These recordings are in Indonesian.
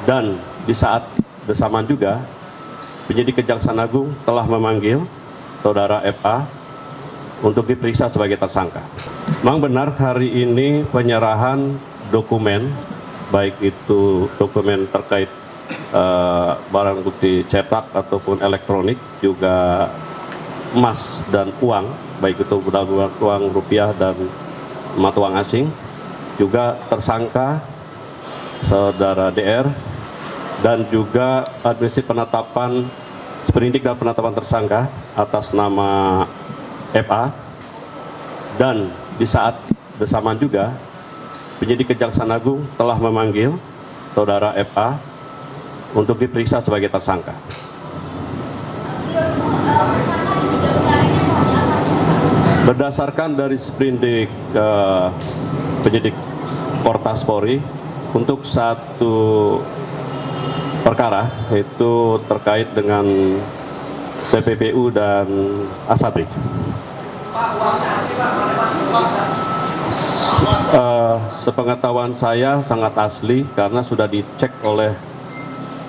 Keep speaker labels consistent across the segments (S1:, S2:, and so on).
S1: Dan di saat bersamaan juga, penyidik Kejaksaan Agung telah memanggil saudara FA untuk diperiksa sebagai tersangka. Memang benar hari ini penyerahan dokumen, baik itu dokumen terkait barang bukti cetak ataupun elektronik, juga emas dan uang, baik itu uang rupiah dan mata uang asing, juga tersangka saudara DR, dan juga administrasi penetapan sprindik dan penetapan tersangka atas nama FA. Dan di saat bersamaan juga, penyidik Kejaksaan Agung telah memanggil saudara FA untuk diperiksa sebagai tersangka. Berdasarkan dari sprindik penyidik Portas Polri, untuk satu perkara itu terkait dengan TPPU dan Asabri. Sepengetahuan saya sangat asli karena sudah dicek oleh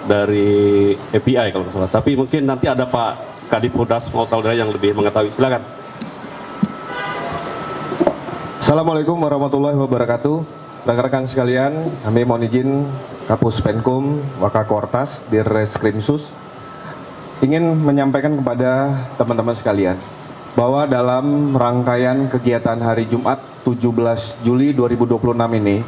S1: dari FBI kalau nggak salah. Tapi mungkin nanti ada Pak Kadiphudas Polda yang lebih mengetahui. Silakan.
S2: Assalamualaikum warahmatullahi wabarakatuh. Rekan-rekan sekalian, kami mohon izin Kapus Penkum Wakakortas Dirreskrimsus ingin menyampaikan kepada teman-teman sekalian bahwa dalam rangkaian kegiatan hari Jumat 17 Juli 2026 ini,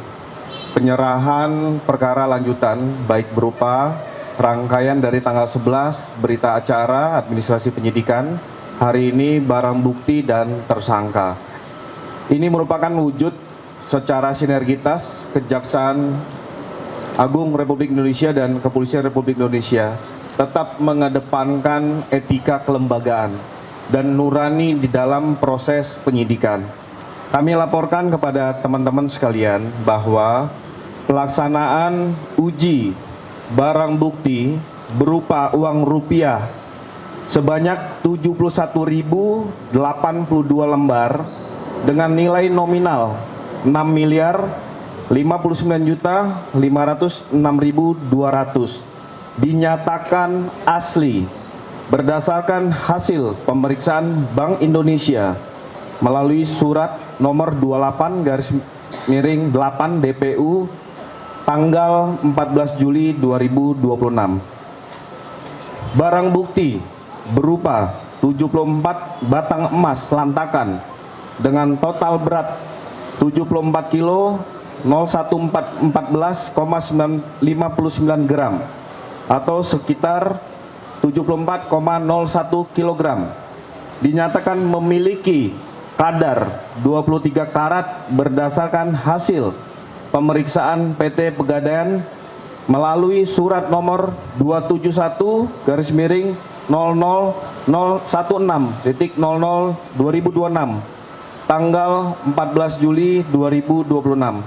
S2: penyerahan perkara lanjutan baik berupa rangkaian dari tanggal 11 berita acara administrasi penyidikan, hari ini barang bukti dan tersangka. Ini merupakan wujud secara sinergitas Kejaksaan Agung Republik Indonesia dan Kepolisian Republik Indonesia tetap mengedepankan etika kelembagaan dan nurani di dalam proses penyidikan. Kami laporkan kepada teman-teman sekalian bahwa pelaksanaan uji barang bukti berupa uang rupiah sebanyak 71.082 lembar dengan nilai nominal 6.059.506.200 dinyatakan asli berdasarkan hasil pemeriksaan Bank Indonesia melalui surat nomor 28/8 DPU tanggal 14 Juli 2026. Barang bukti berupa 74 batang emas lantakan dengan total berat 74 kilo 01459 gram atau sekitar 74,01 kilogram dinyatakan memiliki kadar 23 karat berdasarkan hasil pemeriksaan PT Pegadaian melalui surat nomor 271-00016.00/2026 tanggal 14 Juli 2026.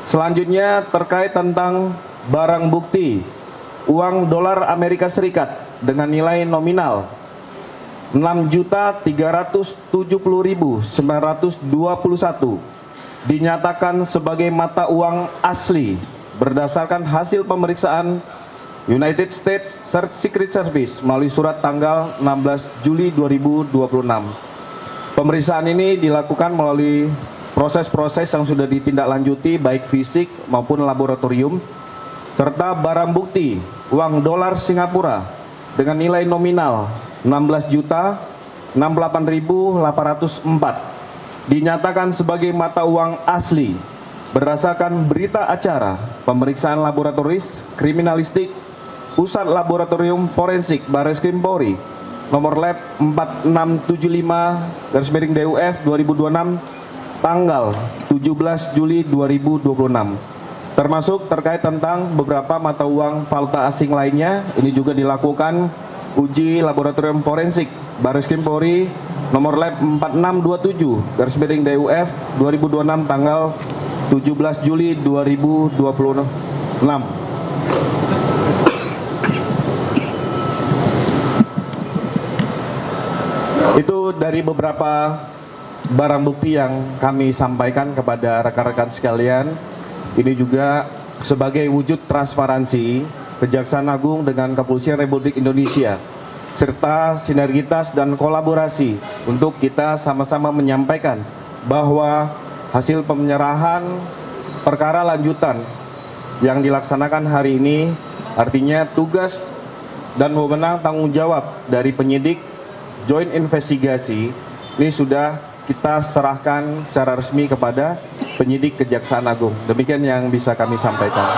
S2: Selanjutnya terkait tentang barang bukti uang dolar Amerika Serikat dengan nilai nominal 6.370.921 dinyatakan sebagai mata uang asli berdasarkan hasil pemeriksaan United States Secret Service melalui surat tanggal 16 Juli 2026. Pemeriksaan ini dilakukan melalui proses-proses yang sudah ditindaklanjuti baik fisik maupun laboratorium, serta barang bukti uang dolar Singapura dengan nilai nominal 16.068.804 dinyatakan sebagai mata uang asli berdasarkan berita acara pemeriksaan laboratoris kriminalistik Pusat Laboratorium Forensik Barreskrim Polri nomor lab 4675/DUF 2026 tanggal 17 Juli 2026, termasuk terkait tentang beberapa mata uang valuta asing lainnya. Ini juga dilakukan uji laboratorium forensik Barreskrim Polri nomor lab 4627/DUF 2026 tanggal 17 Juli 2026. Itu dari beberapa barang bukti yang kami sampaikan kepada rekan-rekan sekalian. Ini juga sebagai wujud transparansi Kejaksaan Agung dengan Kepolisian Republik Indonesia serta sinergitas dan kolaborasi untuk kita sama-sama menyampaikan bahwa hasil penyerahan perkara lanjutan yang dilaksanakan hari ini artinya tugas dan wewenang tanggung jawab dari penyidik joint investigasi ini sudah kita serahkan secara resmi kepada penyidik Kejaksaan Agung. Demikian yang bisa kami sampaikan.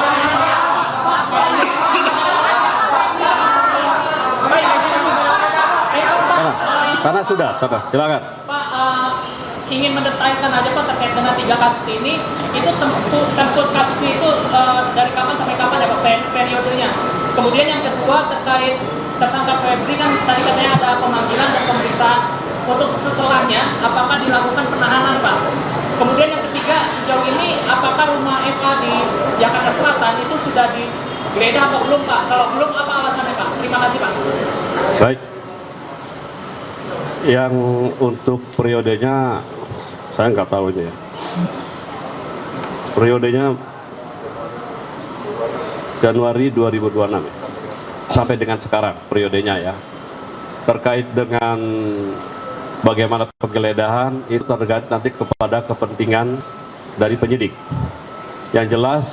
S1: Karena sudah, silakan.
S3: Pak, ingin mendetailkan aja Pak terkait dengan 3 kasus ini, itu tempus kasusnya itu dari kapan sampai kapan ya Pak periodenya. Kemudian yang kedua terkait tersangka Febri kan tadi katanya ada pemanggilan dan pemeriksaan. Untuk setelahnya, apakah dilakukan penahanan Pak? Kemudian yang ketiga, sejauh ini apakah rumah FA di Jakarta Selatan itu sudah digeledah atau belum Pak? Kalau belum, apa alasannya Pak? Terima kasih Pak.
S1: Baik. Yang untuk periodenya saya nggak tahu ini ya. Periodenya Januari 2026 ya. Sampai dengan sekarang periodenya ya. Terkait dengan bagaimana penggeledahan itu tergantung nanti kepada kepentingan dari penyidik. Yang jelas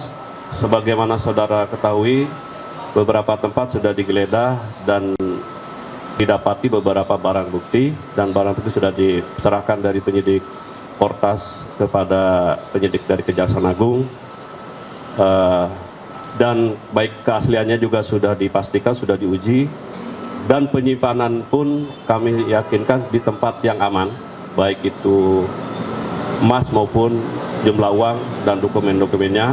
S1: sebagaimana saudara ketahui beberapa tempat sudah digeledah dan didapati beberapa barang bukti dan barang bukti sudah diserahkan dari penyidik Portas kepada penyidik dari Kejaksaan Agung dan baik keasliannya juga sudah dipastikan, sudah diuji dan penyimpanan pun kami yakinkan di tempat yang aman baik itu emas maupun jumlah uang dan dokumen-dokumennya.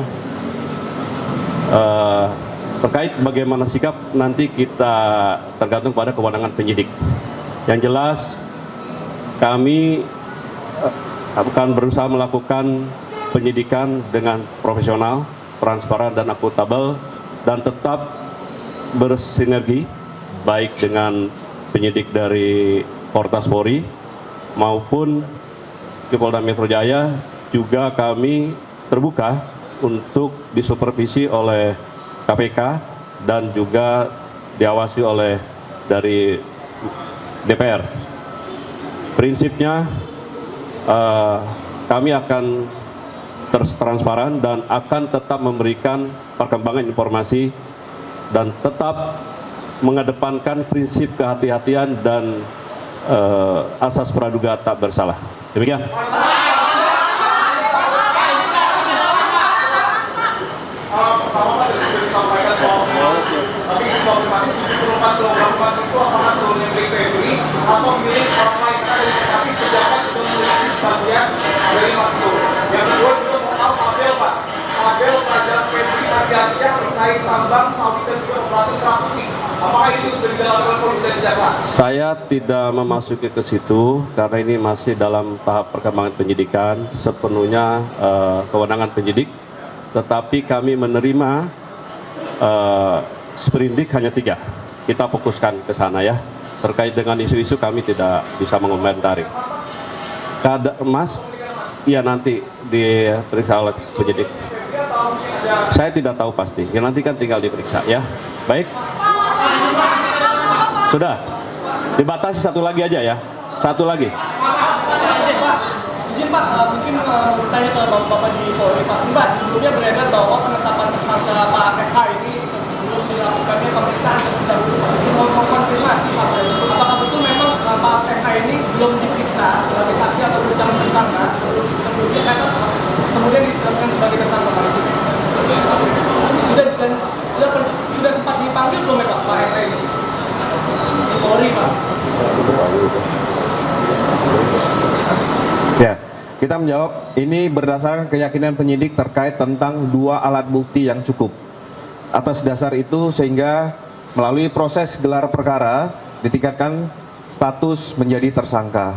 S1: Terkait bagaimana sikap nanti kita tergantung pada kewenangan penyidik. Yang jelas kami akan berusaha melakukan penyidikan dengan profesional, transparan dan akuntabel dan tetap bersinergi baik dengan penyidik dari Portas Polri maupun di Polda Metro Jaya juga kami terbuka untuk disupervisi oleh KPK dan juga diawasi oleh dari DPR. Prinsipnya kami akan transparan dan akan tetap memberikan perkembangan informasi dan tetap mengedepankan prinsip kehati-hatian dan asas praduga tak bersalah. Demikian.
S4: Pertama sudah disampaikan soal emas, tapi konfirmasi 74 kg emas itu apakah seluruhnya milik Febri atau milik orang lain? Karena verifikasi pejabat untuk memiliki sebagian dari emas itu. Yang kedua juga soal Abel Pak. Abel kerajaan Febri Ardiansyah terkait tambang sawit dan juga operasi kerah putih. Apakah itu sudah dilakukan polisi dan kejaksaan?
S1: Saya tidak memasuki ke situ karena ini masih dalam tahap perkembangan penyidikan, sepenuhnya kewenangan penyidik. Tetapi kami menerima sprindik hanya 3. Kita fokuskan ke sana ya. Terkait dengan isu-isu kami tidak bisa mengomentari. Kadar emas, ya nanti diperiksa oleh penyidik. Saya tidak tahu pasti. Ya nanti kan tinggal diperiksa ya. Baik. Sudah. Dibatasi satu lagi aja ya. Satu lagi.
S3: Izin Pak, mungkin bertanya ke Bapak di Polri Pak. Mbak, sebelumnya beredar bahwa penetapan tersangka Pak FH ini sebelum dilakukannya pemeriksaan terlebih dahulu. Mau mengkonfirmasi Pak, apakah betul memang Pak FH ini belum diperiksa sebagai saksi atau calon tersangka sebelumnya kemudian ditetapkan sebagai tersangka Pak? Sudah sempat dipanggil belum ya Pak FH ini? Di Polri Pak.
S2: Ya, kita menjawab ini berdasarkan keyakinan penyidik terkait tentang 2 alat bukti yang cukup. Atas dasar itu sehingga melalui proses gelar perkara ditingkatkan status menjadi tersangka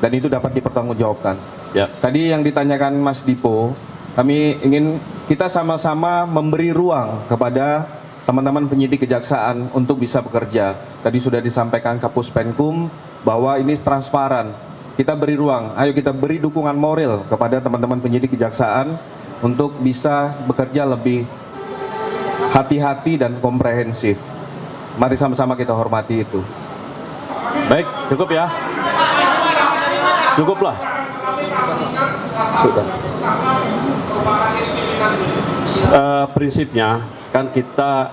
S2: dan itu dapat dipertanggungjawabkan.
S1: Ya.
S2: Tadi yang ditanyakan Mas Dipo, kami ingin kita sama-sama memberi ruang kepada teman-teman penyidik kejaksaan untuk bisa bekerja. Tadi sudah disampaikan Kapus Penkum bahwa ini transparan. Kita beri ruang, ayo kita beri dukungan moral kepada teman-teman penyidik kejaksaan untuk bisa bekerja lebih hati-hati dan komprehensif. Mari sama-sama kita hormati itu.
S1: Baik, cukup ya. Cukuplah.
S2: Sudah.
S1: Prinsipnya kan kita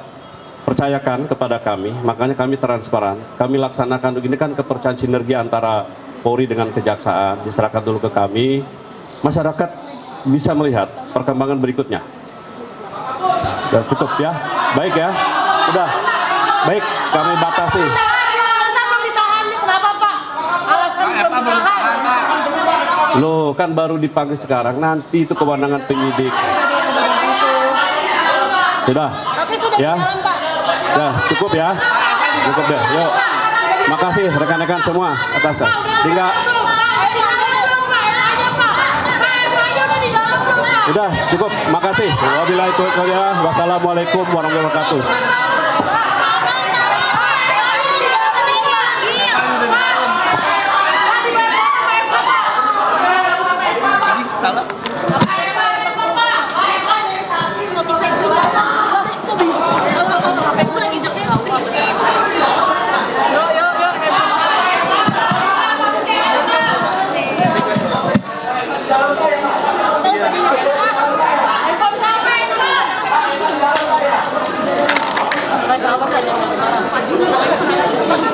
S1: percayakan kepada kami, makanya kami transparan. Kami laksanakan begini kan kepercayaan sinergi antara Polri dengan Kejaksaan, diserahkan dulu ke kami. Masyarakat bisa melihat perkembangan berikutnya. Sudah cukup ya. Baik ya. Sudah. Baik, kami batasi.
S5: Alasan belum ditahan nih, kenapa Pak? Alasan belum ditahan.
S1: Loh, kan baru dipanggil sekarang, nanti itu kewenangan penyidik. Sudah.
S5: Tapi sudah
S1: Ya.
S5: di dalam Pak.
S1: Ya, cukup ya. Cukup deh. Yuk. Makasih rekan-rekan semua atas. Tinggal. Udah, cukup. Makasih. Wabillahi taufiq wal hidayah. Wassalamualaikum warahmatullahi wabarakatuh.
S5: Sampai